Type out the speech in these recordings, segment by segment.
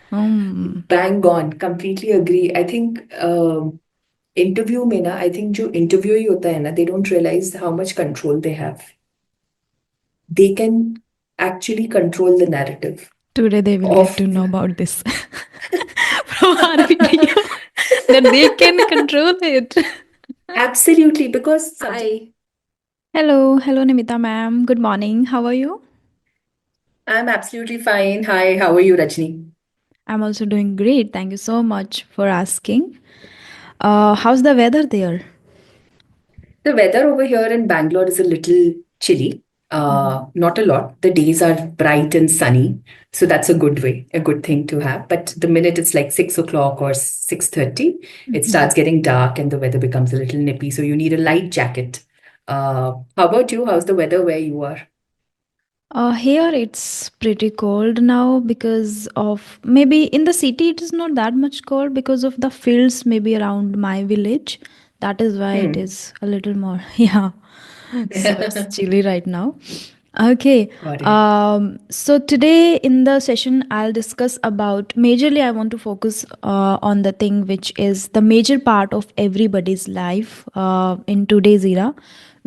Hmm. Bang on, completely agree. I think interview में ना I think जो interview ही होता है ना they don't realize how much control they have. They can actually control the narrative Today they will get off to know about this from our video that they can control it. Absolutely because Hi. Subject. Hello, Nimita ma'am. Good morning. How are you? I am absolutely fine. Hi, how are you Rajni? I'm also doing great. Thank you so much for asking. How's the weather there? The weather over here in Bangalore is a little chilly. Mhm. Not a lot. The days are bright and sunny, so that's a good way, a good thing to have. But the minute it's like 6 o'clock or 6:30, it Mhm. starts getting dark and the weather becomes a little nippy. So you need a light jacket. How about you? How's the weather where you are? Here it's pretty cold now because of maybe in the city it is not that much cold because of the fields maybe around my village. That is why it Hmm. is a little more, yeah. So it's chilly right now. Okay. Got it. So today in the session, I'll discuss about majorly. I want to focus on the thing which is the major part of everybody's life in today's era,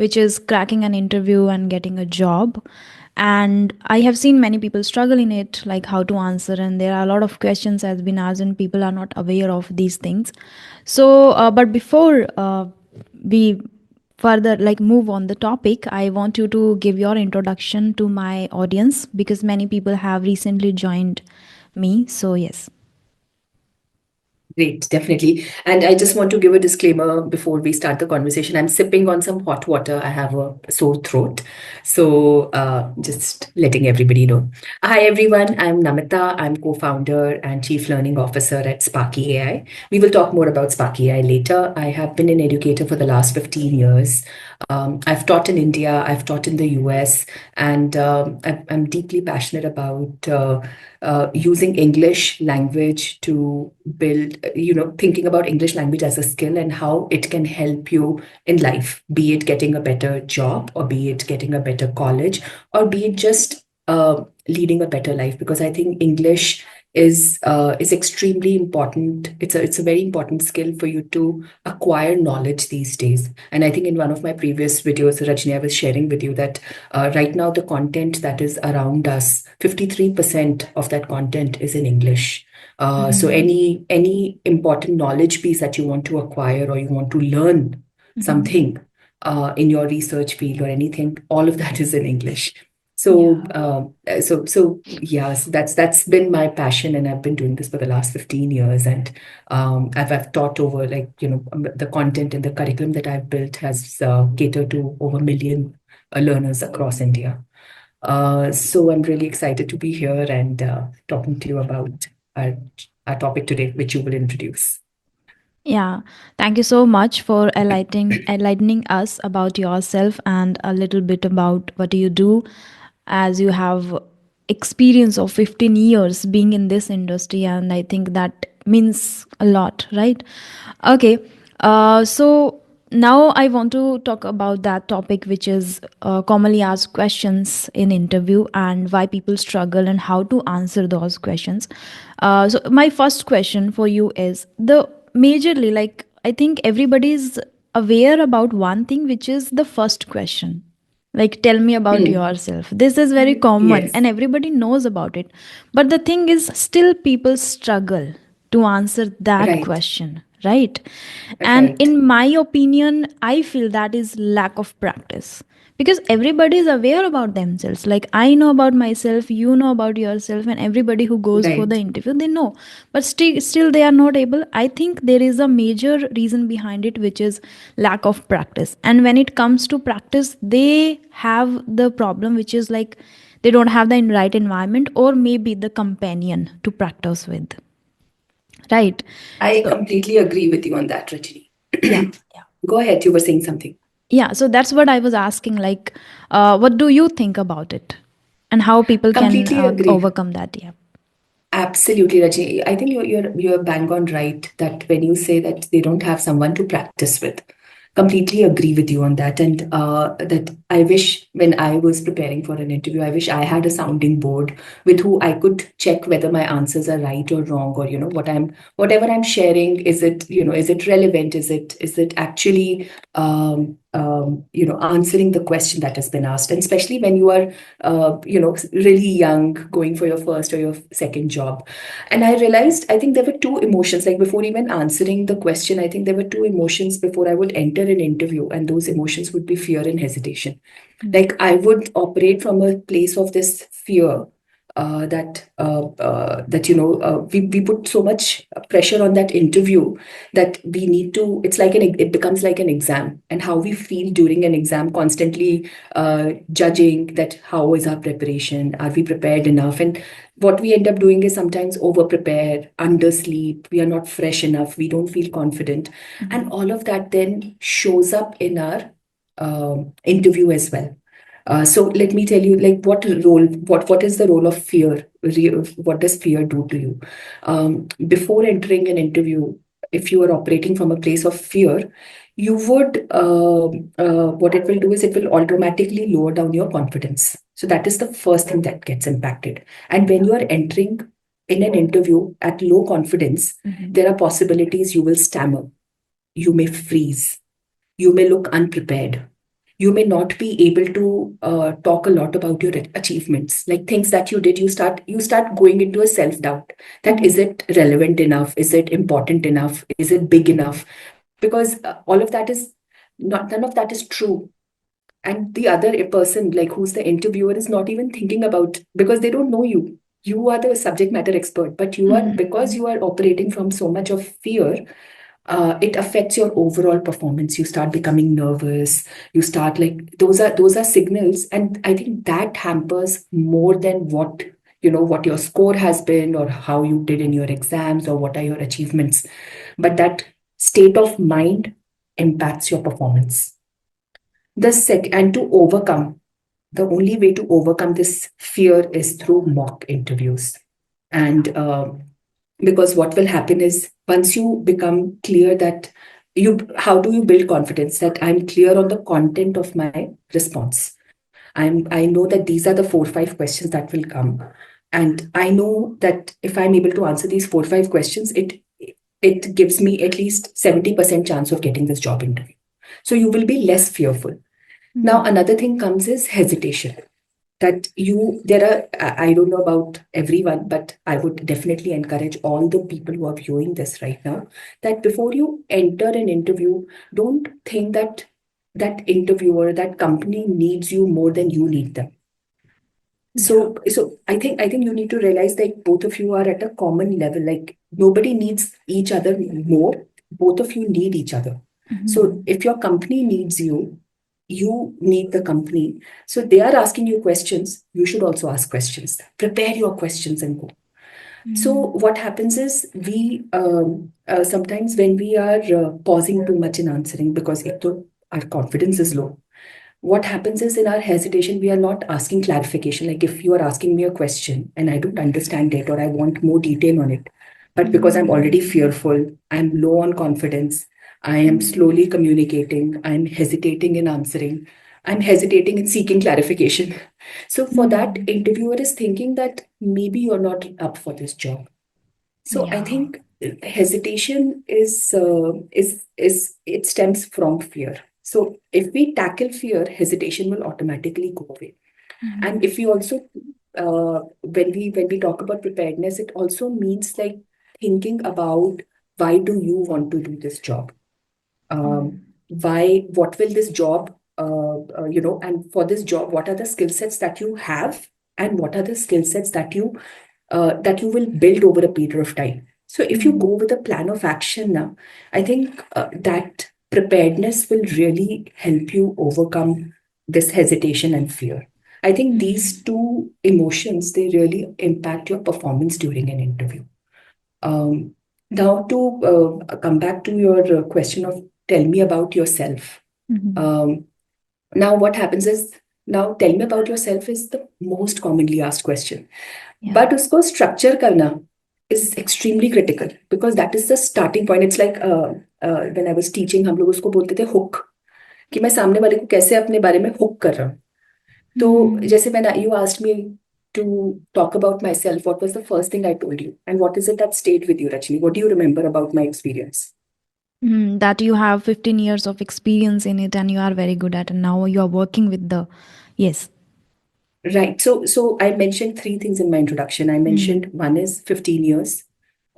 which is cracking an interview and getting a job. And I have seen many people struggle in it, like how to answer, and there are a lot of questions has been asked, and people are not aware of these things. So, but before we further like move on the topic, I want you to give your introduction to my audience because many people have recently joined me. So yes. Great, definitely. And I just want to give a disclaimer before we start the conversation. I'm sipping on some hot water. I have a sore throat. So just letting everybody know. Hi, everyone. I'm Namita. I'm co-founder and chief learning officer at Sparky AI. We will talk more about Sparky AI later. I have been an educator for the last 15 years. I've taught in India. I've taught in the US. And I'm deeply passionate about using English language to build, thinking about English language as a skill and how it can help you in life, be it getting a better job or be it getting a better college or be it just leading a better life. Because I think English is extremely important. It's a very important skill for you to acquire knowledge these days. And I think in one of my previous videos, Rajni, I was sharing with you that right now the content that is around us, 53% of that content is in English. So Mhm. any important knowledge piece that you want to acquire or you want to learn Mhm. something in your research field or anything, all of that is in English. So, Yeah. yes, that's been my passion, and I've been doing this for the last 15 years. And I've taught over, like, the content and the curriculum that I've built has catered to over a million learners across India. So I'm really excited to be here and talking to you about our, our topic today, which you will introduce. Yeah, thank you so much for enlightening us about yourself and a little bit about what do you do, as you have experience of 15 years being in this industry, and I think that means a lot, right? Okay, so now I want to talk about that topic, which is commonly asked questions in interview and why people struggle and how to answer those questions. So my first question for you is the majorly, like, I think everybody's aware about one thing, which is the first question, like, tell me about Hmm. yourself. This is very common Yes, and everybody knows about it, but the thing is still people struggle to answer that right, question, right? And right, in my opinion, I feel that is lack of practice, because everybody is aware about themselves. Like, I know about myself, you know about yourself, and everybody who goes for the right. interview, they know, but still they are not able. I think there is a major reason behind it, which is lack of practice. And when it comes to practice, they have the problem, which is like they don't have the right environment or maybe the companion to practice with, right? I So completely agree with you on that, Rajni. yeah. Go ahead, you were saying something. Yeah, so that's what I was asking, like, what do you think about it and how people can Completely agree. overcome that? Yeah. Absolutely, Rajni. I think you're bang on right that when you say that they don't have someone to practice with. completely agree with you on that. And that I wish when I was preparing for an interview, I wish I had a sounding board with who I could check whether my answers are right or wrong, or whatever I'm sharing, is it relevant? Is it actually answering the question that has been asked? And especially when you are really young, going for your first or your second job. And I realized, I think there were two emotions, like before even answering the question, I think there were two emotions before I would enter an interview, and those emotions would be fear and hesitation. Mm. Like I would operate from a place of this fear, that we put so much pressure on that interview, that we need to, it becomes like an exam, and how we feel during an exam, constantly judging that how is our preparation, are we prepared enough? And what we end up doing is sometimes over prepare, undersleep, we are not fresh enough, we don't feel confident. And Mhm. all of that then shows up in our interview as well. So let me tell you, like, what is the role of fear? What does fear do to you? Before entering an interview, if you are operating from a place of fear, you would what it will do is it will automatically lower down your confidence. So that is the first thing that gets impacted. And when Yeah. you are entering in an interview at low confidence, Mhm. there are possibilities you will stammer, you may freeze, you may look unprepared, you may not be able to talk a lot about your achievements, like things that you did. You start going into a self doubt, that is Mhm. it relevant enough, is it important enough, is it big enough? Because all of that is not none of that is true. And the other person, like who's the interviewer, is not even thinking about, because they don't know you. You are the subject matter expert, but you are, because Mhm. you are operating from so much of fear, it affects your overall performance. You start becoming nervous. You start, like, those are signals, and I think that hampers more than what your score has been, or how you did in your exams, or what are your achievements. But that state of mind impacts your performance. And to overcome, the only way to overcome this fear is through mock interviews. And because what will happen is, once you become clear that how do you build confidence, that I'm clear on the content of my response. I know that these are the 4 5 questions that will come, and I know that if I'm able to answer these 4 5 questions, it gives me at least 70% chance of getting this job interview. So you will be less fearful. Now, Mhm. another thing comes is hesitation. That there are, I don't know about everyone, but I would definitely encourage all the people who are viewing this right now, that before you enter an interview, don't think that that interviewer, that company needs you more than you need them. Yeah. So I think you need to realize that both of you are at a common level. Like, nobody needs each other more. Both of you need each other. So Mhm. if your company needs you, you need the company. So they are asking you questions. You should also ask questions. Prepare your questions and go. So Mhm. what happens is, we sometimes when we are pausing too much in answering, because our confidence is low, what happens is, in our hesitation, we are not asking clarification. Like, if you are asking me a question and I don't understand it, or I want more detail on it, but because I'm already fearful, I'm low on confidence, I am Mhm. slowly communicating, I'm hesitating in answering, I'm hesitating in seeking clarification. So for that, Mhm. interviewer is thinking that maybe you're not up for this job. So I Yeah. think hesitation is it stems from fear. So if we tackle fear, hesitation will automatically go away. And Mhm. if we also when we talk about preparedness, it also means, like, thinking about, why do you want to do this job? Mhm. What will this job, and for this job, what are the skill sets that you have, and what are the skill sets that you will build over a period of time. So if you Mhm. go with a plan of action now, I think that preparedness will really help you overcome this hesitation and fear. I think these Mhm. two emotions, they really impact your performance during an interview. Um, Now, to come back to your question of, tell me about yourself. Mhm. Um, Now, what happens is, now tell me about yourself is the most commonly asked question. Yeah. But usko structure karna is extremely critical, because that is the starting point. It's like when I was teaching हम लोग उसको बोलते थे hook, कि मैं सामने वाले को कैसे अपने बारे में हुक कर रहा हूँ. तो Hmm. जैसे मैंने you asked me to talk about myself, what was the first thing I told you, and what is it that stayed with you, Rajni? What do you remember about my experience? That you have 15 years of experience in it and you are very good at it. Now you are working with the. Yes. Right. So I mentioned three things in my introduction. I mentioned Mm. one is 15 years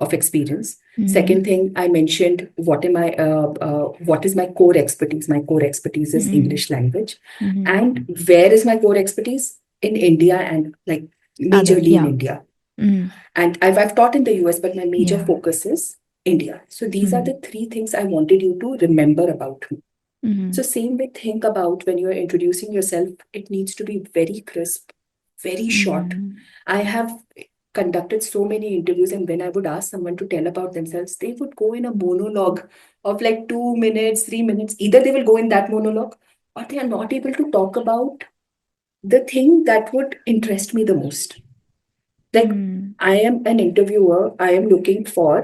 of experience. Mm. Second thing, I mentioned what is my core expertise. My core expertise is Mm. English language. Mm. And where is my core expertise? In India, and like Other. majorly in Yeah. India. Mm. And I've taught in the US, but my major Yeah. focus is India. So these are Mm. the three things I wanted you to remember about me. Mm. So same way, think about when you're introducing yourself, it needs to be very crisp, very short. Mm. I have conducted so many interviews, and when I would ask someone to tell about themselves, they would go in a monologue of like 2 minutes, 3 minutes. Either they will go in that monologue, or they are not able to talk about the thing that would interest me the most. Like, Mm. I am an interviewer, I am looking for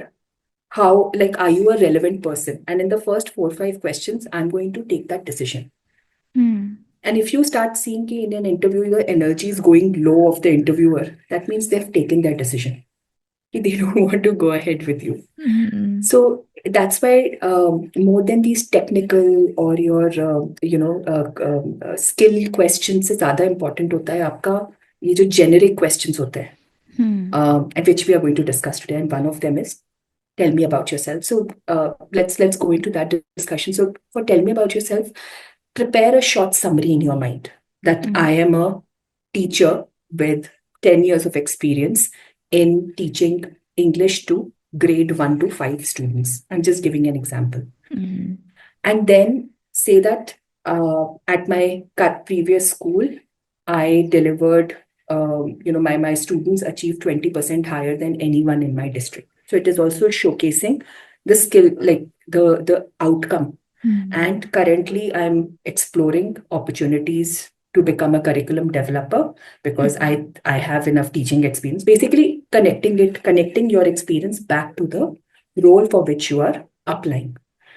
how, like, are you a relevant person? And in the first 4 or 5 questions, I'm going to take that decision. Mm. And if you start seeing ki in an interview, the energy is going low of the interviewer, that means they've taken their decision. Ki they don't want to go ahead with you. Mm. So that's why more than these technical or your skill questions से ज़्यादा important होता है आपका ये जो generic questions होते हैं, Mm. and which we are going to discuss today. And one of them is tell me about yourself. So let's go into that discussion. So for tell me about yourself, prepare a short summary in your mind that Mm. I am a teacher with 10 years of experience in teaching English to grade 1 to 5 students. I'm just giving an example. Mm. And then say that at my previous school, I delivered, my students achieved 20% higher than anyone in my district. So it is also showcasing the skill, like the outcome. Mm. And currently, I'm exploring opportunities to become a curriculum developer because I have enough teaching experience. Basically, connecting your experience back to the role for which you are applying.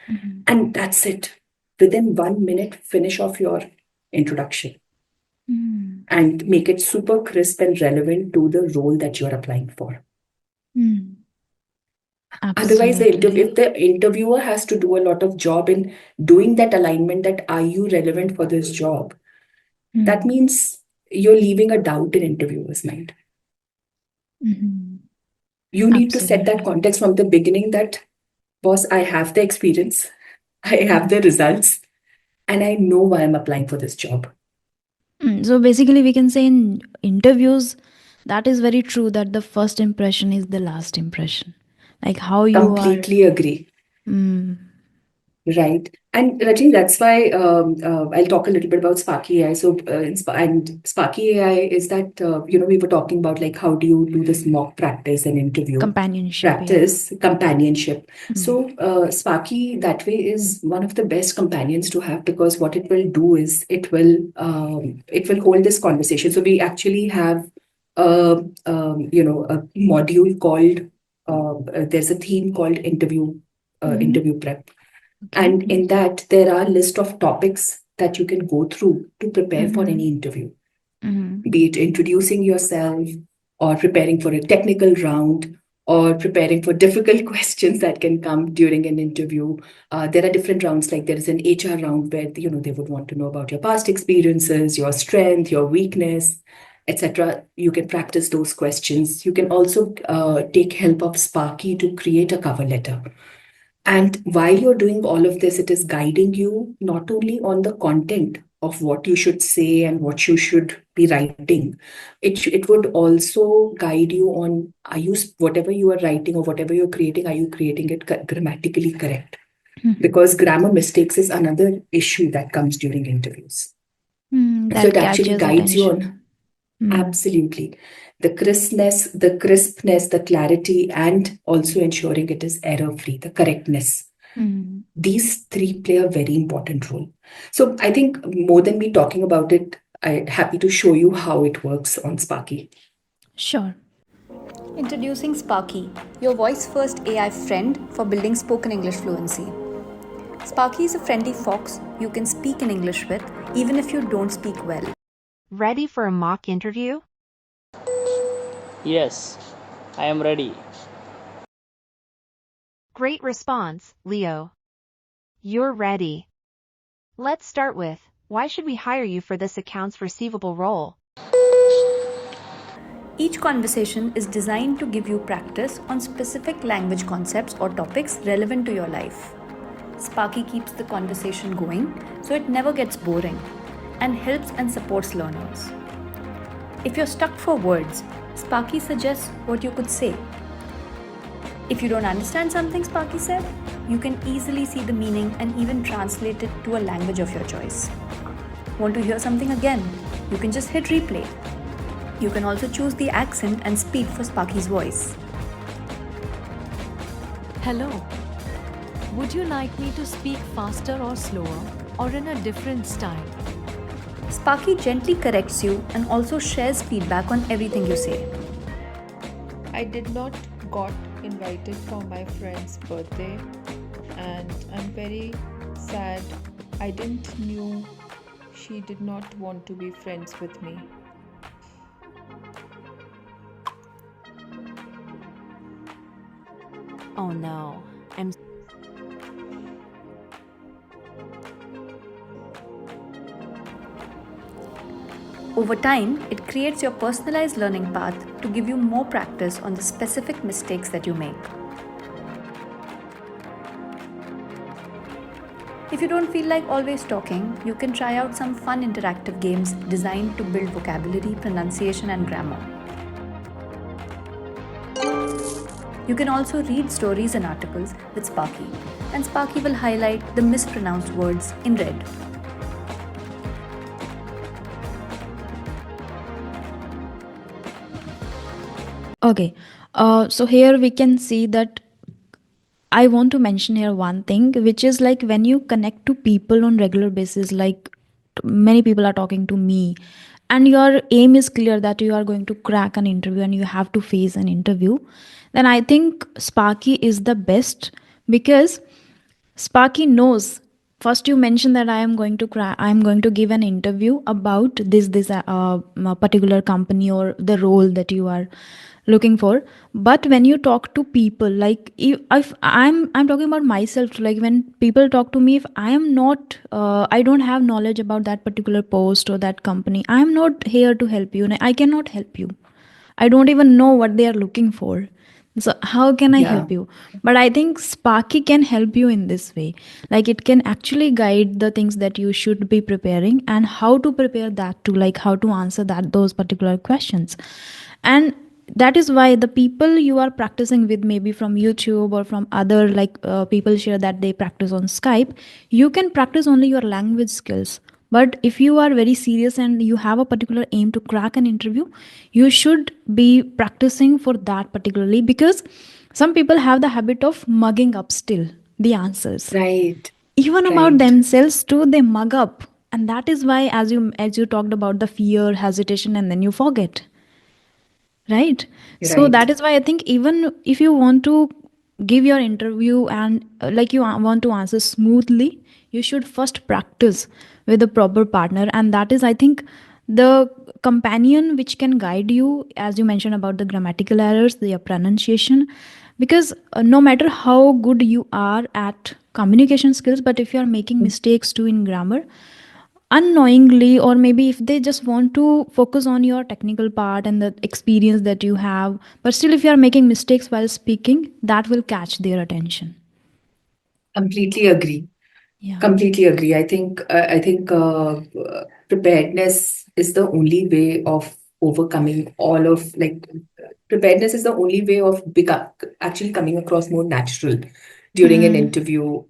Mm. And that's it. Within 1 minute, finish off your introduction Mm. and make it super crisp and relevant to the role that you're applying for. Mm. Otherwise, Absolutely. if the interviewer has to do a lot of job in doing that alignment, that are you relevant for this job, that Mm. means you're leaving a doubt in interviewer's mind. Mhm. You need to set that Absolutely. context from the beginning that, boss, I have the experience, I have the results, and I know why I'm applying for this job. So basically, we can say in interviews, that is very true that the first impression is the last impression. Like how you are. Completely agree. Mm. Right. And Rajni, that's why I'll talk a little bit about Sparky AI. So, and Sparky AI is that, we were talking about like how do you do this mock practice and interview Companionship, yeah. practice, companionship. Mm. So, Sparky that way is one of the best companions to have because what it will do is it will hold this conversation. So we actually have a module called there's a theme called Mhm. interview prep, Okay. and in that, there are a list of topics that you can go through to prepare for Mhm. any interview, Mhm. be it introducing yourself or preparing for a technical round or preparing for difficult questions that can come during an interview. There are different rounds, like there is an HR round where they would want to know about your past experiences, your strength, your weakness, etc. You can practice those questions. You can also take help of Sparky to create a cover letter. And while you're doing all of this, it is guiding you not only on the content of what you should say and what you should be writing, it would also guide you on whatever you are writing or whatever you're creating, are you creating it grammatically correct? Mhm. Because grammar mistakes is another issue that comes during interviews. So That it actually catches guides you on. attention. Mm. Absolutely. The crispness, the clarity, and also ensuring it is error free, the correctness. Mm. These three play a very important role. So I think more than me talking about it, I'm happy to show you how it works on Sparky. Sure. Introducing Sparky, your voice first AI friend for building spoken English fluency. Sparky is a friendly fox you can speak in English with, even if you don't speak well. Ready for a mock interview? Yes, I am ready. Great response, Leo. You're ready. Let's start with, why should we hire you for this accounts receivable role? Each conversation is designed to give you practice on specific language concepts or topics relevant to your life. Sparky keeps the conversation going so it never gets boring and helps and supports learners. If you're stuck for words, Sparky suggests what you could say. If you don't understand something Sparky said, you can easily see the meaning and even translate it to a language of your choice. Want to hear something again? You can just hit replay. You can also choose the accent and speed for Sparky's voice. Hello. Would you like me to speak faster or slower or in a different style? Sparky gently corrects you and also shares feedback on everything you say. I did not got invited for my friend's birthday and I'm very sad. I didn't knew she did not want to be friends with me. Oh no. I'm Over time, it creates your personalized learning path to give you more practice on the specific mistakes that you make. If you don't feel like always talking, you can try out some fun interactive games designed to build vocabulary, pronunciation, and grammar. You can also read stories and articles with Sparky, and Sparky will highlight the mispronounced words in red. Okay. So here we can see that I want to mention here one thing, which is like when you connect to people on regular basis, like many people are talking to me, and your aim is clear that you are going to crack an interview and you have to face an interview, then I think Sparky is the best because Sparky knows. First, you mentioned that I am going to give an interview about this particular company or the role that you are looking for. But when you talk to people, like if I'm talking about myself, like when people talk to me, if I am not, I don't have knowledge about that particular post or that company, I am not here to help you. I cannot help you. I don't even know what they are looking for. So how can I Yeah. help you? But I think Sparky can help you in this way. Like it can actually guide the things that you should be preparing and how to prepare that to, like how to answer that those particular questions. And that is why the people you are practicing with, maybe from YouTube or from other, like people share that they practice on Skype, you can practice only your language skills. But if you are very serious and you have a particular aim to crack an interview, you should be practicing for that particularly, because some people have the habit of mugging up still the answers. Right. Even about Right. themselves too, they mug up. And that is why, as you talked about the fear, hesitation, and then you forget, right? So Right. that is why I think even if you want to give your interview and like you want to answer smoothly, you should first practice with a proper partner, and that is, I think, the companion which can guide you, as you mentioned about the grammatical errors, the pronunciation. Because no matter how good you are at communication skills, but if you are making mistakes too in grammar unknowingly, or maybe if they just want to focus on your technical part and the experience that you have, but still if you are making mistakes while speaking, that will catch their attention. Completely agree. Yeah. Completely agree. I think preparedness is the only way of overcoming all of like preparedness is the only way of become actually coming across more natural during an Mm. interview,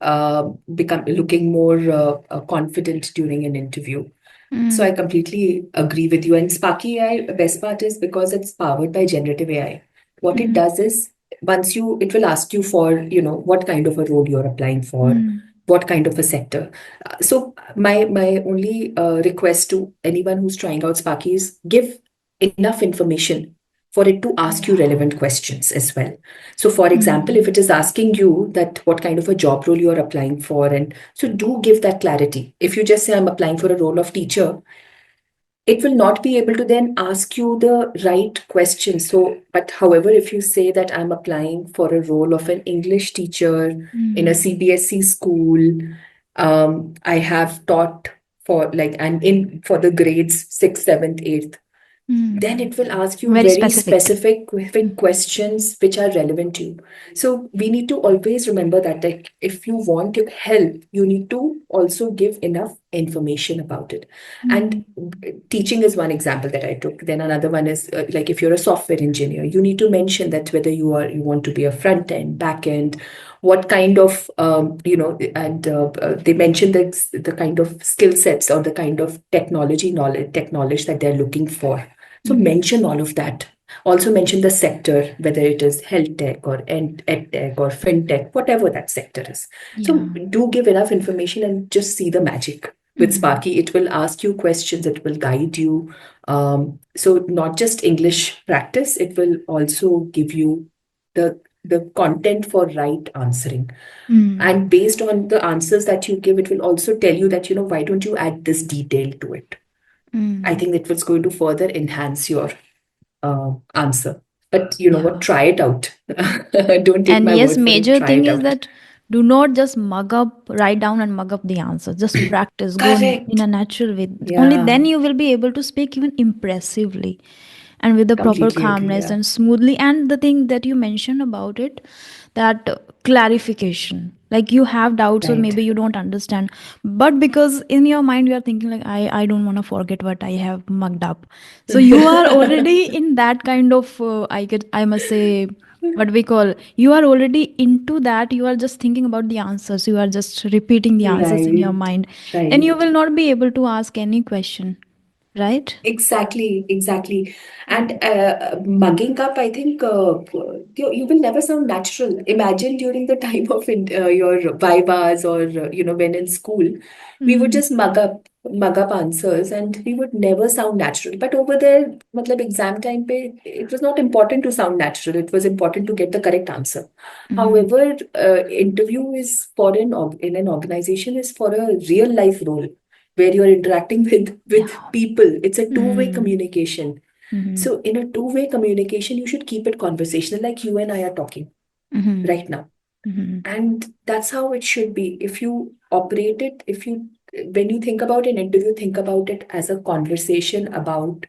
become looking more confident during an interview. So I Mm. completely agree with you. And Sparky AI, the best part is because it's powered by generative AI. What it Mm. does is it will ask you for, what kind of a role you're applying for, Mm. what kind of a sector. So my only request to anyone who's trying out Sparky is give enough information for it to ask you relevant questions as well. So, for example, if it is asking you that what kind of a job role you are applying for, and so do give that clarity. If you just say, I'm applying for a role of teacher, it will not be able to then ask you the right question. So, but however, if you say that I'm applying for a role of an English teacher in a CBSE school, I have taught for like, and in for the grades 6th, 7th, 8th, then it will ask you Very very specific. specific questions which are relevant to you. So we need to always remember that like, if you want help, you need to also give enough information about it. And teaching is one example that I took. Then another one is like if you're a software engineer, you need to mention that whether you want to be a front end, back end, what kind of and they mentioned the kind of skill sets or the kind of technology that they're looking for. So mention all of that. Also mention the sector, whether it is health tech or ed tech or fintech, whatever that sector is. So do give enough information and just see the magic. With Sparky, it will ask you questions, it will guide you. So not just English practice, it will also give you the content for right answering. And based on the answers that you give, it will also tell you that, why don't you add this detail to it? I think that was going to further enhance your answer. But you know what? Try it out. Don't take And my yes, word for it. major Try thing it is out. that do not just write down and mug up the answer. Just practice, go in Correct. a natural way. Only Yeah. then you will be able to speak even impressively and with the proper Completely agree. calmness Yeah. and smoothly. And the thing that you mentioned about it, that clarification, like you have doubts or Right. maybe you don't understand, but because in your mind you are thinking like I don't want to forget what I have mugged up, so you are already in that kind of I must say what we call, you are already into that, you are just thinking about the answers, you are just repeating the answers in your Right. mind, and you Right. will not be able to ask any question, right? Exactly, exactly. And mugging up, I think you will never sound natural. Imagine during the time of your vivas or, when in school, we would just mug up answers and we would never sound natural. But over there, matlab exam time pe, it was not important to sound natural. It was important to get the correct answer. However, interview is for in an organization is for a real life role where you're interacting with people. It's a two-way communication. So in a two-way communication, you should keep it conversational, like you and I are talking right now. And that's how it should be. If you operate it, when you think about an interview, think about it as a conversation about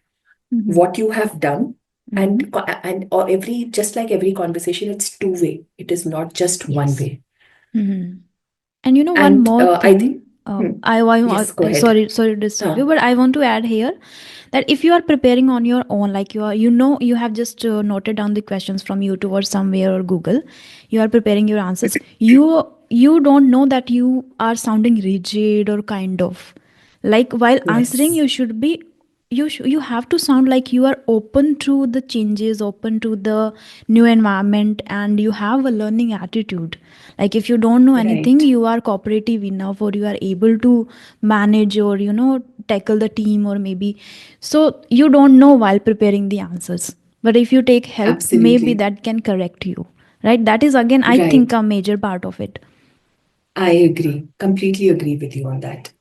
what you have done. And or just like every conversation, it's two-way. It is not just one way. And you know one And more I think, thing, yes, go ahead. sorry to disturb Huh. you, but I want to add here that if you are preparing on your own, like you have just noted down the questions from YouTube or somewhere or Google, you are preparing your answers. You don't know that you are sounding rigid or kind of like while answering. Yes. You should be you have to sound like you are open to the changes, open to the new environment, and you have a learning attitude. Like if you don't know anything, Right. you are cooperative enough or you are able to manage or tackle the team, or maybe so you don't know while preparing the answers, but if you take help, maybe Absolutely. that can correct you, right? That is again, I think, Right. a major part of it. I agree. Completely agree with you on that.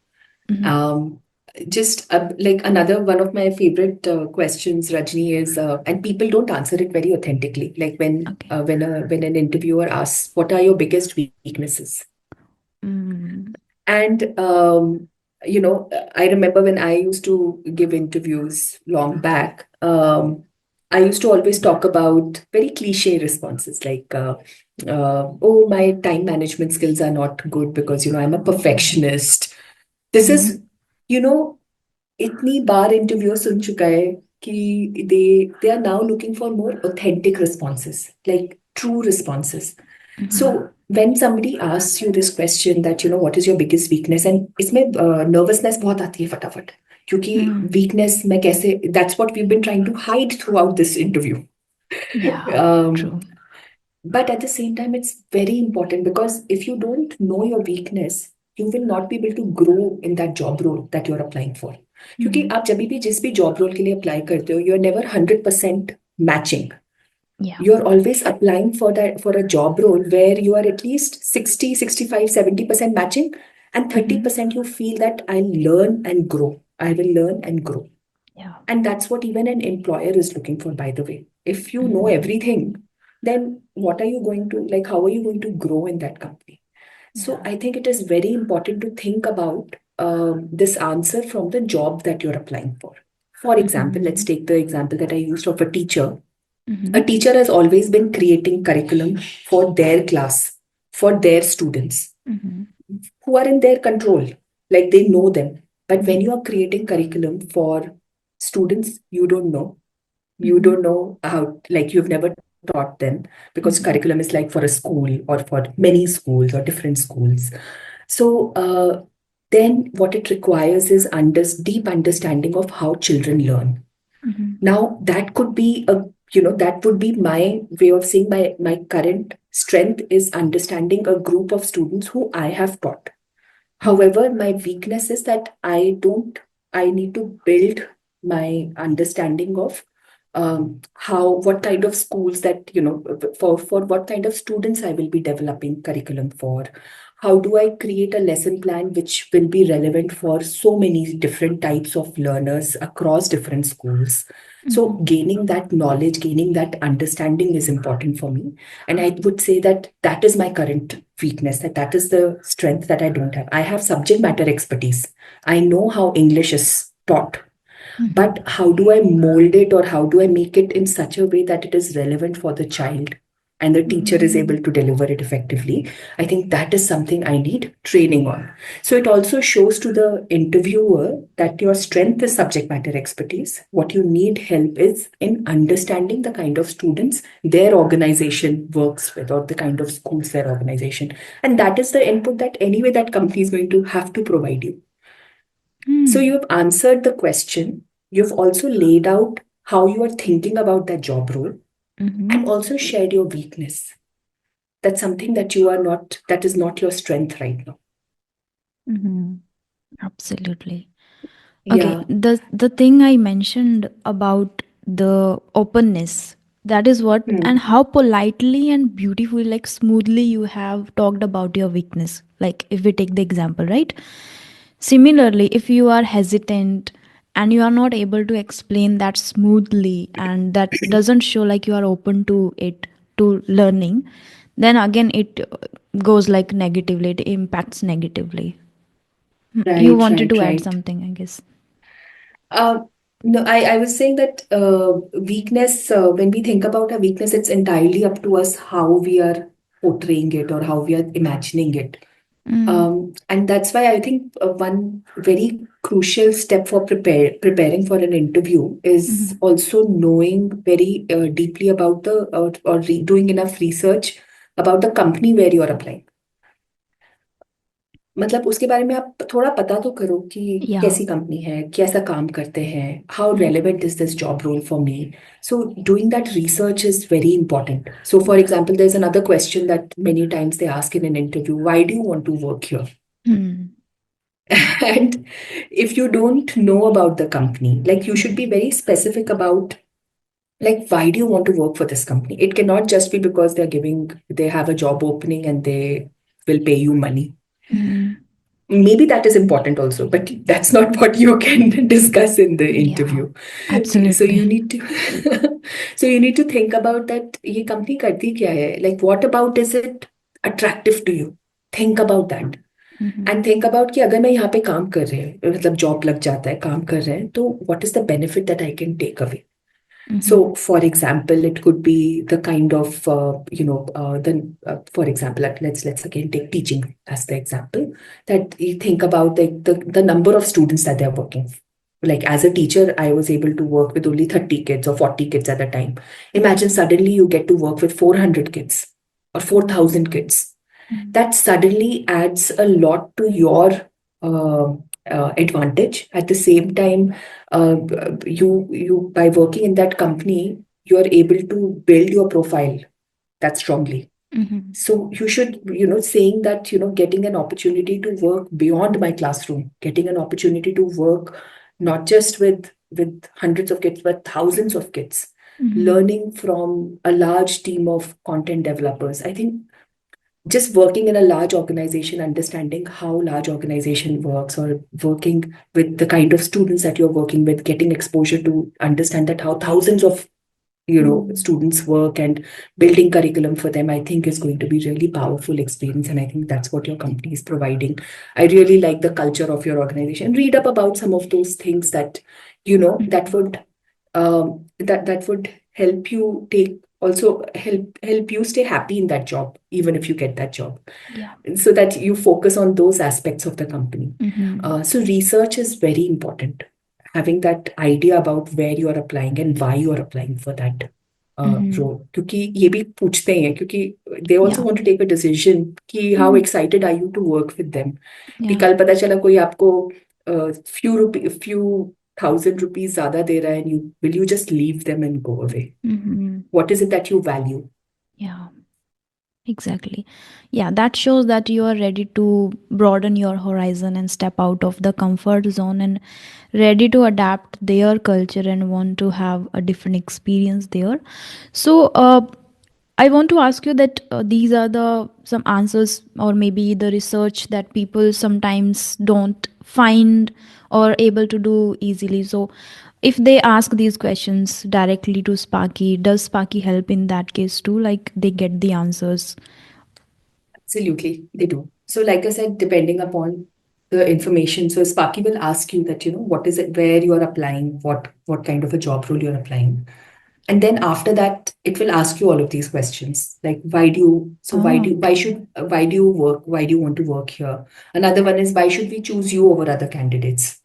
Um, just like another one of my favorite questions, Rajni, is and people don't answer it very authentically. Like Okay. when an interviewer asks, "What are your biggest weaknesses?" Mm. And I remember when I used to give interviews long back. I used to always talk about very cliche responses like, "Oh, my time management skills are not good because I'm a perfectionist." This is, you know, इतनी बार interview सुन चुका है कि they are now looking for more authentic responses, like true responses. So when somebody asks you this question that what is your biggest weakness, and इसमें nervousness बहुत आती है फटाफट, क्योंकि weakness मैं कैसे, that's what we've been trying to hide throughout this interview. Yeah, um, true. but at the same time, it's very important because if you don't know your weakness, you will not be able to grow in that job role that you're applying for. क्योंकि आप जब भी जिस भी job role के लिए apply करते हो, you are never 100% matching. Yeah. You're always applying for a job role where you are at least 60, 65, 70% matching, and 30% you feel that I'll learn and grow. I will learn and grow. Yeah. And that's what even an employer is looking for, by the way. If you know Mhm. everything, then what are you going to, like, how are you going to grow in that company? So Yeah. I think it is very important to think about this answer from the job that you're applying for. For example, let's Mhm. take the example that I used of a teacher. A Mhm. teacher has always been creating curriculum for their class, for their students Mhm. who are in their control, like they know them. But when Mhm. you are creating curriculum for students you Mhm. don't know how, like you've never taught them, because Mhm. curriculum is like for a school or for many schools or different schools. So then what it requires is deep understanding of how children learn. Mhm. Now that could be that would be my way of saying my current strength is understanding a group of students who I have taught. However, my weakness is that I need to build my understanding of what kind of schools that, for what kind of students I will be developing curriculum for. How do I create a lesson plan which will be relevant for so many different types of learners across different schools? So, Mhm. gaining that knowledge, gaining that understanding is important for me. And I would say that that is my current weakness, that is the strength that I don't have. I have subject matter expertise. I know how English is taught, Mhm. but how do I mold it, or how do I make it in such a way that it is relevant for the child and the teacher is able to deliver it effectively? I think that is something I need training on. So it also shows to the interviewer that your strength is subject matter expertise. What you need help is in understanding the kind of students their organization works with, or the kind of schools their organization. And that is the input that anyway that company is going to have to provide you. So Mm. you've answered the question. You've also laid out how you are thinking about that job role, Mhm. and also shared your weakness. That's something that you are not, that is not your strength right now. Mhm. Absolutely. Okay, Yeah. the thing I mentioned about the openness, that is what, and Hmm. how politely and beautifully, like smoothly, you have talked about your weakness. Like, if we take the example, right? Similarly, if you are hesitant and you are not able to explain that smoothly, and that doesn't show like you are open to it, to learning, then again it goes like negatively, it impacts negatively. You Right, wanted right, to add right. something, I guess. Uh, no, I was saying that weakness, when we think about a weakness, it's entirely up to us how we are portraying it or how we are imagining it. Mm. And that's why I think one very crucial step for preparing for an interview is Mhm. also knowing very deeply about doing enough research about the company where you are applying. मतलब उसके बारे में आप थोड़ा पता तो करो कि Yeah. कैसी कंपनी है, कैसा काम करते हैं, how Mhm. relevant is this job role for me. So doing that research is very important. So for example, there's another question that many times they ask in an interview: why do you want to work here? Mm. And if you don't know about the company, like you should be Mhm. very specific about, like, why do you want to work for this company? It cannot just be because they have a job opening and they will pay you money. Mhm. Maybe that is important also, but that's not what you can discuss in the Yeah, interview. So you absolutely. need to so you need to think about that ये company करती क्या है? Like, what about is it attractive to you? Think about that. Mhm. And think about कि अगर मैं यहाँ पे काम कर रहे हैं, मतलब जॉब लग जाता है, काम कर रहे हैं, तो what is the benefit that I can take away. So, Mhm. for example, it could be the kind of, for example, let's again take teaching as the example. That you think about the number of students that they're working. Like as a teacher, I was able to work with only 30 kids or 40 kids at a time. Mhm. Imagine suddenly you get to work with 400 kids or 4,000 kids. Mhm. That suddenly adds a lot to your advantage. At the same time, you by working in that company, you are able to build your profile that strongly. Mhm. So you should, saying that, getting an opportunity to work beyond my classroom, getting an opportunity to work not just with hundreds of kids, but thousands of kids. learning from a large team of content developers. I think just working in a large organization, understanding how large organization works, or working with the kind of students that you're working with, getting exposure to understand that how thousands of students work, and building curriculum for them, I think is going to be really powerful experience. And I think that's what your company is providing. I really like the culture of your organization. Read up about some of those things that that would that would help you take, also help you stay happy in that job, even if you get that job, Yeah. so that you focus on those aspects of the company. Mm-hmm. So research is very important. Having that idea about where you are applying and why you are applying for that Mm-hmm. role, क्योंकि ये भी पूछते हैं, क्योंकि they also Yeah. want to take a decision कि how Mm. excited are you to work with them. कि Yeah. कल पता चला कोई आपको few thousand rupees ज़्यादा दे रहा है, and will you just leave them and go away? Mm-hmm. What is it that you value? Yeah. Exactly. Yeah, that shows that you are ready to broaden your horizon and step out of the comfort zone and ready to adapt their culture and want to have a different experience there. So, I want to ask you that these are the some answers or maybe the research that people sometimes don't find or able to do easily. So, if they ask these questions directly to Sparky, does Sparky help in that case too? Like they get the answers. Absolutely, they do. So, like I said, depending upon the information, so Sparky will ask you that, what is it, where you are applying, what kind of a job role you're applying. And then after that, it will ask you all of these questions, like Oh, okay. why do you work, why do you want to work here? Another one is, why should we choose you over other candidates?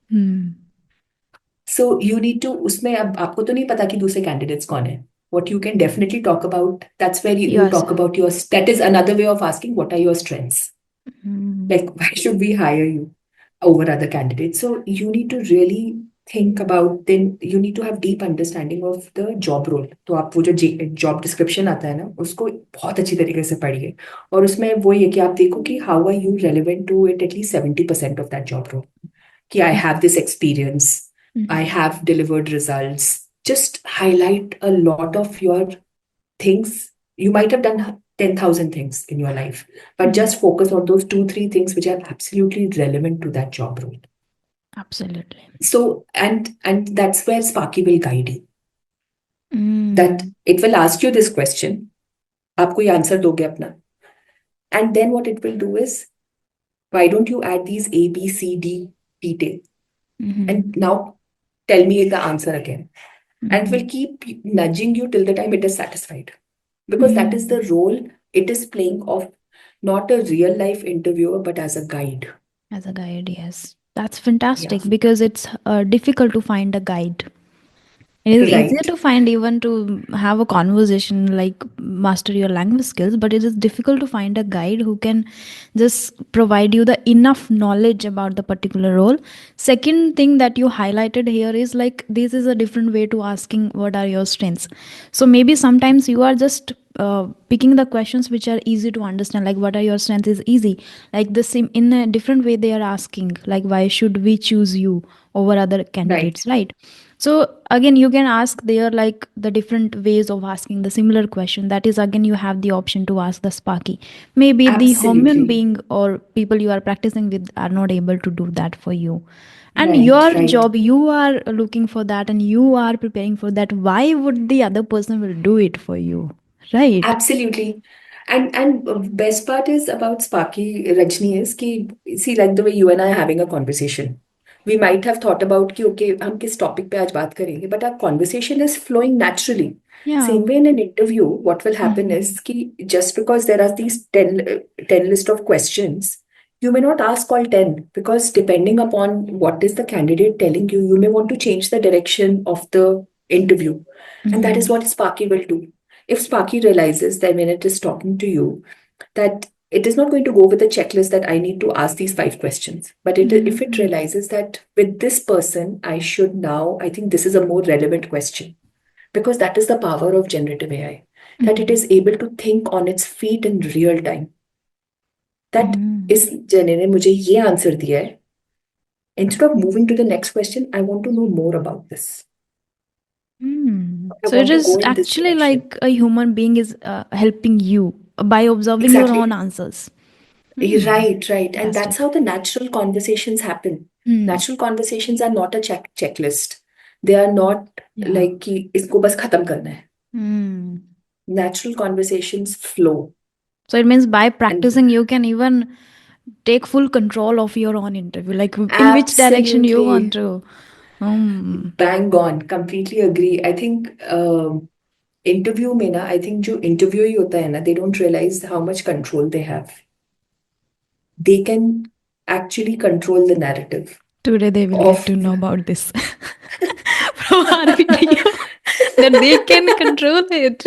Hmm. So you need to, उसमें अब आपको तो नहीं पता कि दूसरे candidates कौन है. What you can definitely talk about, that's where you talk Yourself. about that is another way of asking, what are your strengths? Hmm. Like, why should we hire you over other candidates? So you need to really think about, then you need to have deep understanding of the job role. तो आप वो जो job description आता है ना, उसको बहुत अच्छी तरीके से पढ़िए. और उसमें वो ये कि आप देखो कि how are you relevant to it, at least 70% of that job role. कि I have this experience, I Mhm. have delivered results. Just highlight a lot of your things. You might have done 10,000 things in your life, but Mhm. just focus on those 2, 3 things which are absolutely relevant to that job role. Absolutely. So, and that's where Sparky will guide you. That Mm. it will ask you this question, आप कोई answer दोगे अपना, and then what it will do is, why don't you add these A, B, C, D detail, Mhm. and now tell me the answer again. And it will Mhm. keep nudging you till the time it is satisfied, because that is the Mm. role it is playing of not a real life interviewer, but as a guide. As a guide, yes. That's Yeah, fantastic because it's difficult to find a guide. It is easier right. to find even to have a conversation like master your language skills, but it is difficult to find a guide who can just provide you the enough knowledge about the particular role. Second thing that you highlighted here is like this is a different way to asking what are your strengths. So maybe sometimes you are just picking the questions which are easy to understand, like what are your strengths is easy. Like the same in a different way they are asking, like why should we choose you over other Right. candidates, right? So again, you can ask there like the different ways of asking the similar question. That is again, you have the option to ask the Sparky. Maybe the human Absolutely. being or people you are practicing with are not able to do that for you. And Right, your right. job, you are looking for that and you are preparing for that. Why would the other person will do it for you? Right? Absolutely. And best part is about Sparky, Rajni, is कि, see, like the way you and I are having a conversation, we might have thought about कि okay, हम किस topic पे आज बात करेंगे, but our conversation is flowing naturally. Yeah. Same way in an interview, what will happen Mhm. is कि just because there are these 10 list of questions, you may not ask all 10, because depending upon what is the candidate telling you, you may want to change the direction of the interview. And that is Mhm. what Sparky will do. If Sparky realizes that when it is talking to you, that it is not going to go with a checklist that I need to ask these 5 questions, but if it Mhm. realizes that with this person, I think this is a more relevant question, because that is the power of generative AI, that it Mhm. is able to think on its feet in real time. That Mhm. इस जने ने मुझे ये answer दिया है, instead of moving to the next question, I want to know more about this. Mm. I So it want to is go in this actually direction. like a human being is helping you by observing your own Exactly. answers. Right, right. And that's Fantastic. how the natural conversations happen. Hmm. Natural conversations are not a checklist. They are not Yeah. like कि इसको बस खत्म करना है. Hmm. Natural conversations flow. So it means by And practicing, you can even take full control of your own interview, like in which direction you want absolutely to. Hmm. bang on. Completely agree. I think interview में ना, I think जो interviewee होता है ना, they don't realize how much control they have. They can actually control the narrative Today they will get of to know about this from our video that they can control it.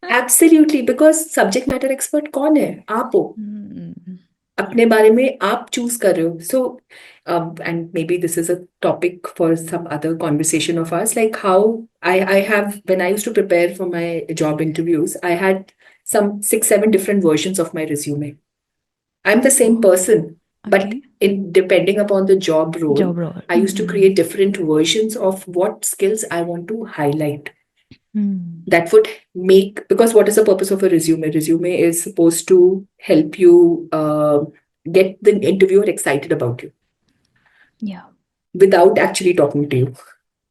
absolutely, because subject matter expert कौन है? आप हो. Hmm. अपने बारे में आप choose कर रहे हो. So and maybe this is a topic for some other conversation of ours, like how I have, when I used to prepare for my job interviews, I had some 6 7 different versions of my resume. I'm the same person, but Okay. depending upon the job role, Job role. I used to create different versions of what skills I want to highlight. Hmm. That would make, because what is the purpose of a resume? Resume is supposed to help you get the interviewer excited about you Yeah. without actually talking to you.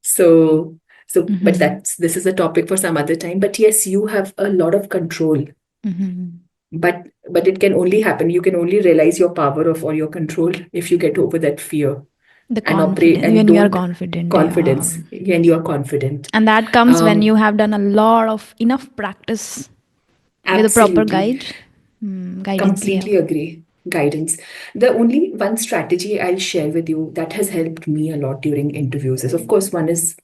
So but Mhm. this is a topic for some other time. But yes, you have a lot of control. Mhm. But it can only happen, you can only realize your power of or your control if you get over that fear The and operate confidence, and when you are don't confident, yeah. confidence when you are confident. And that comes when you um have done a lot of enough practice with a proper absolutely. guide. Guidance, yeah. Completely agree. Guidance. The only one strategy I'll share with you that has helped me a lot during interviews is, of course, one is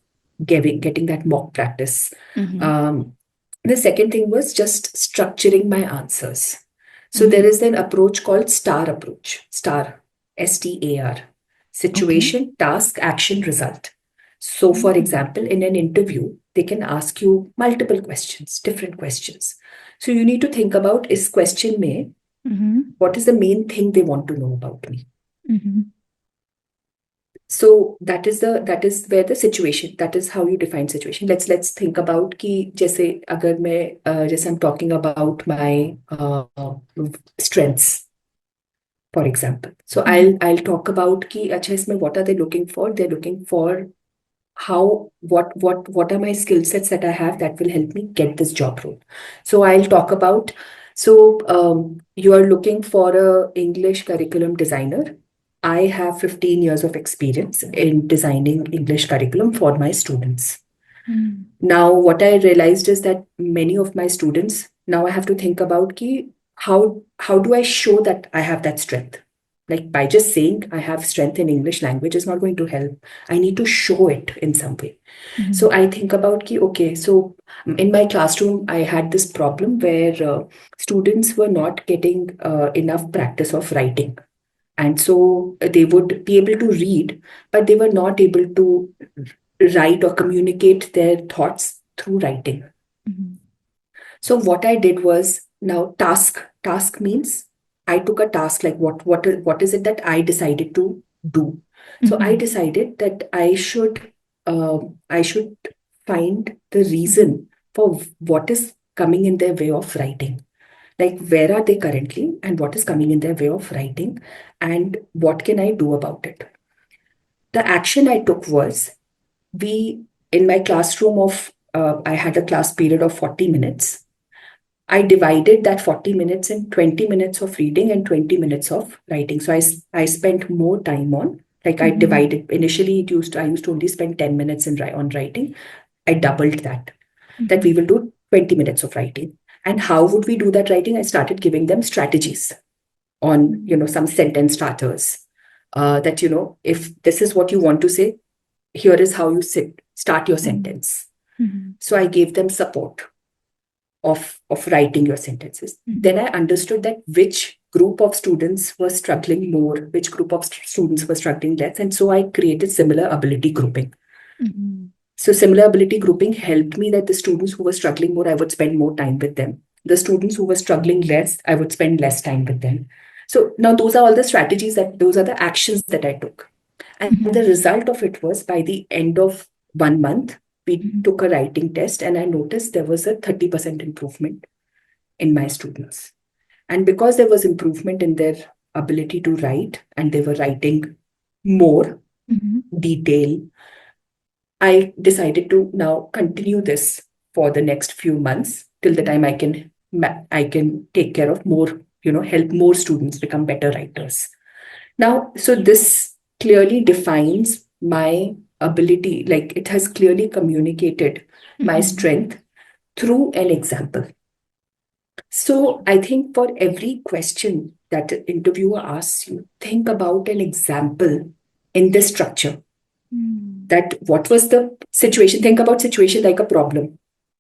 getting that mock practice. Mhm. The second thing was just structuring my answers. So there Mhm. is an approach called STAR approach. STAR, STAR. Okay. Situation, task, action, result. So, for Mhm. example, in an interview, they can ask you multiple questions, different questions. So you need to think about, is question mein, Mhm. what is the main thing they want to know about me? Mhm. So that is where the situation, that is how you define situation. Let's think about कि जैसे अगर मैं जैसे I'm talking about my strengths, for example. So I'll talk about कि अच्छा इसमें what are they looking for? They're looking for how what are my skill sets that I have that will help me get this job role. So I'll talk about, so you are looking for a English curriculum designer. I have 15 years of experience in designing English curriculum for my students. Mm. Now what I realized is that many of my students, now I have to think about ki how do I show that I have that strength? Like by just saying I have strength in English language is not going to help. I need to show it in some way. So Mhm. I think about ki, okay, so in my classroom, I had this problem where students were not getting enough practice of writing. And so they would be able to read, but they were not able to write or communicate their thoughts through writing. Mhm. So what I did was, now task means I took a task, like what is it that I decided to do. So I Mhm. decided that I should find the Mhm. reason for what is coming in their way of writing. Like where are they currently and what is coming in their way of writing and what can I do about it. The action I took was, we in my classroom of I had a class period of 40 minutes. I divided that 40 minutes in 20 minutes of reading and 20 minutes of writing. So I spent more time on, like I Mhm. divided, initially I used to only spend 10 minutes on writing. I doubled that we Mhm. will do 20 minutes of writing. And how would we do that writing? I started giving them strategies on, some sentence starters. That, if this is what you want to say, here is how you start your Mhm. sentence. Mhm. So I gave them support of writing your sentences. Then Mhm. I understood that which group of students were struggling more, which group of students were struggling less. And so I created similar ability grouping. Mhm. So similar ability grouping helped me that the students who were struggling more, I would spend more time with them. The students who were struggling less, I would spend less time with them. So now those are all the strategies, those are the actions that I took. And the Mhm. result of it was, by the end of 1 month, we Mhm. took a writing test, and I noticed there was a 30% improvement in my students. And because there was improvement in their ability to write, and they were writing more Mhm. detail, I decided to now continue this for the next few months till the time I can take care of more, help more students become better writers. Now, so this clearly defines my ability, like it has clearly communicated my Mhm. strength through an example. So I think for every question that an interviewer asks you, think about an example in this structure. Mm. That what was the situation? Think about situation like a problem.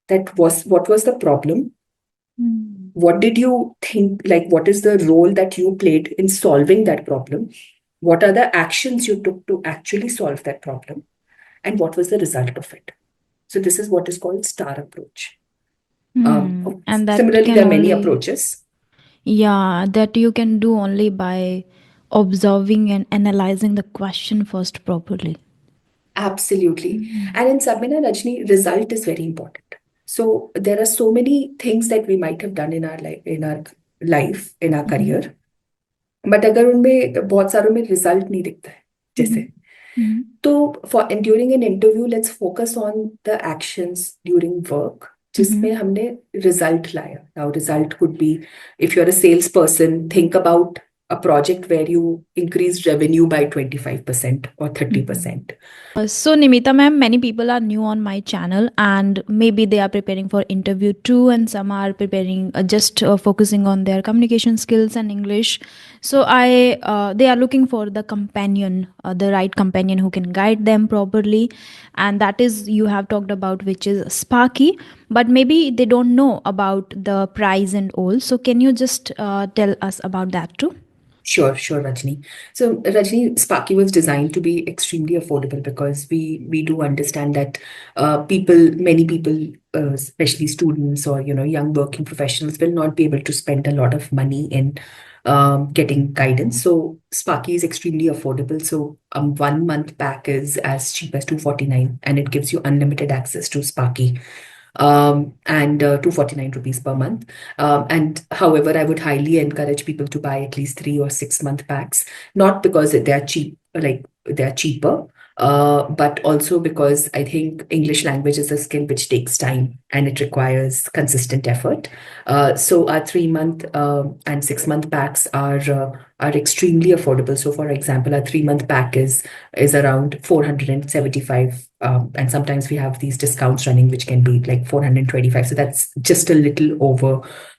What was the problem? Mm. What did you think? Like, what is the role that you played in solving that problem? What are the actions you took to actually solve that problem? And what was the result of it? So this is what is called STAR approach. And that Similarly, can there are many only, approaches. yeah, that you can do only by observing and analyzing the question first properly. Absolutely. Mm. And in Sabina Rajni, result is very important. So there are so many things that we might have done in our Mhm. career, but अगर उनमें बहुत सारों में result नहीं दिखता है जैसे, Mhm. Mhm. तो for during an interview let's focus on the actions during work जिसमें Mhm. हमने रिजल्ट लाया. Now result could be, if you are a sales person, think about a project where you increased revenue by 25% or Mhm. 30%. So Nimita ma'am, many people are new on my channel and maybe they are preparing for interview too, and some are preparing just focusing on their communication skills and English. So they are looking for the companion, the right companion who can guide them properly, and that is you have talked about, which is Sparky. But maybe they don't know about the price and all. So can you just tell us about that too? Sure, Rajni. So Rajni, Sparky was designed to be extremely affordable because we do understand that many people, especially students or young working professionals, will not be able to spend a lot of money in getting guidance. So Sparky is extremely affordable. So 1 month pack is as cheap as 249, and it gives you unlimited access to Sparky, and 249 rupees per month. And however, I would highly encourage people to buy at least 3 or 6 month packs, not because they are cheap, like they're cheaper, but also because I think English language is a skill which takes time and it requires consistent effort. So our 3 month and 6 month packs are extremely affordable. So, for example, our 3 month pack is around 475, and sometimes we have these discounts running which can be like 425. So that's just a little over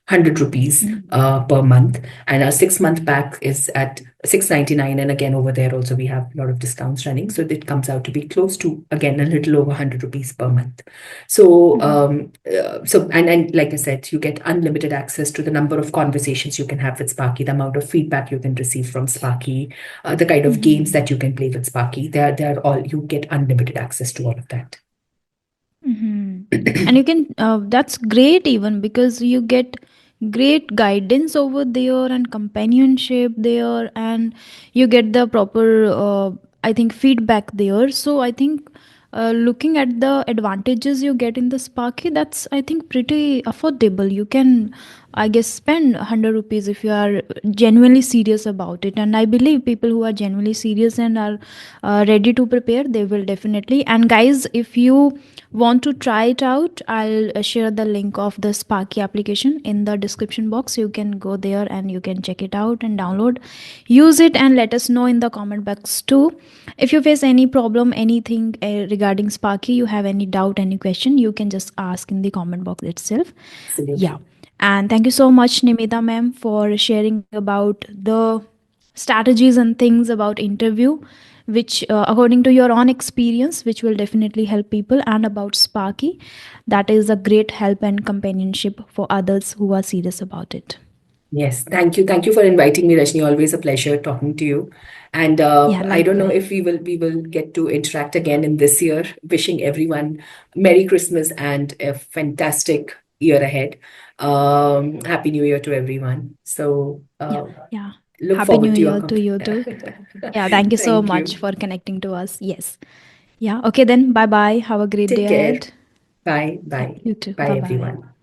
100 rupees per month. And our 6 month pack is at 699, and again over there also we have a lot of discounts running, so it comes out to be close to, again, a little over 100 rupees per month. So and like I said, you get unlimited access to the number of conversations you can have with Sparky, the amount of feedback you can receive from Sparky, the kind of games that you can play with Sparky. They're all, you get unlimited access to all of that. And you can, that's great even because you get great guidance over there and companionship there, and you get the proper, I think, feedback there. So I think looking at the advantages you get in the Sparky, that's, I think, pretty affordable. You can, I guess, spend 100 rupees if you are genuinely serious about it. And I believe people who are genuinely serious and are ready to prepare, they will definitely. And guys, if you want to try it out, I'll share the link of the Sparky application in the description box. You can go there and you can check it out and download, use it, and let us know in the comment box too. If you face any problem, anything regarding Sparky, you have any doubt, any question, you can just ask in the comment box itself. Yeah. Absolutely. And thank you so much, Nimita ma'am, for sharing about the strategies and things about interview, which according to your own experience, which will definitely help people, and about Sparky, that is a great help and companionship for others who are serious about it. Yes, thank you. Thank you for inviting me, Rajni. Always a pleasure talking to you. And Yeah, I don't know likewise. if we will get to interact again in this year. Wishing everyone Merry Christmas and a fantastic year ahead. Happy New Year to everyone. So Yeah, yeah. look Happy New forward to your Year to you too. Yeah, thank you so Thank much you. for connecting to us. Yes. Yeah. Okay, then bye bye. Have a great Take day care. ahead. Bye. Yeah, Bye. you too. Bye, Bye bye. everyone.